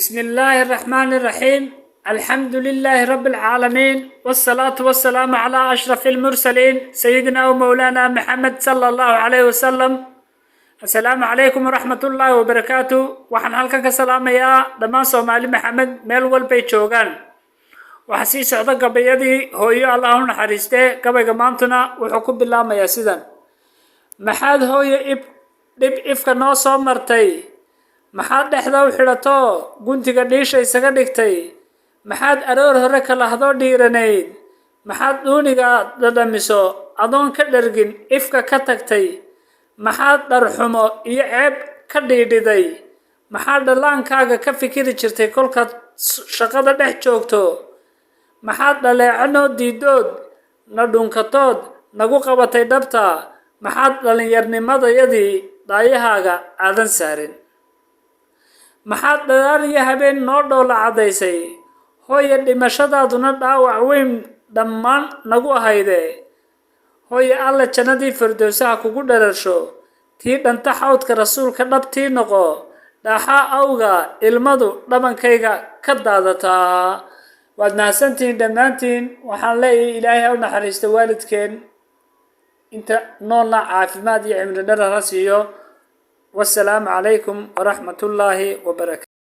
بسم الله الرحمن الرحيم. الحمد لله رب العالمين، والصلاة والسلام على أشرف المرسلين سيدنا ومولانا محمد صلى الله عليه وسلم. السلام عليكم ورحمة الله وبركاته. وحن هلكا كسلام يا دمان صومالي محمد ميل والبي جوغان. وحسي سعودة قبيدي هويو الله نحرسته قبي قمانتنا وحكم بالله ما يسيدان. محاد هويو دب إفكا نو صومرتي maxaad dhexda u xidhato guntiga dhiisha isaga dhigtay maxaad aroor hore ka lahdo dhiiranayd maxaad duuniga dhadhamiso adoon ka dhargin ifka ka tagtay maxaad dharxumo iyo ceeb ka dhiidhiday maxaad dhallaankaaga ka fikiri jirtay kolkaad shaqada dhex joogto maxaad dhaleecanoo diidood na dhunkatood nagu qabatay dhabta maxaad dhallinyarnimadayadii daayahaaga aadan saarin maxaad dadaal iyo habeen noo dhoola cadaysay hooye dhimashadaaduna dhaawac weyn dhammaan nagu ahayde hooye alle jannadii firdowsaha kugu dhararsho tii dhanta xawdka rasuulka dhabtii noqo dhaxaa awga ilmadu dhabankayga ka daadataa waad mahadsantihiin dhammaantiin waxaan leeyahay ilaahay ha u naxariisto waalidkeen inta noolna caafimaad iyo cimri dherer ha siiyo والسلام عليكم ورحمة الله وبركاته.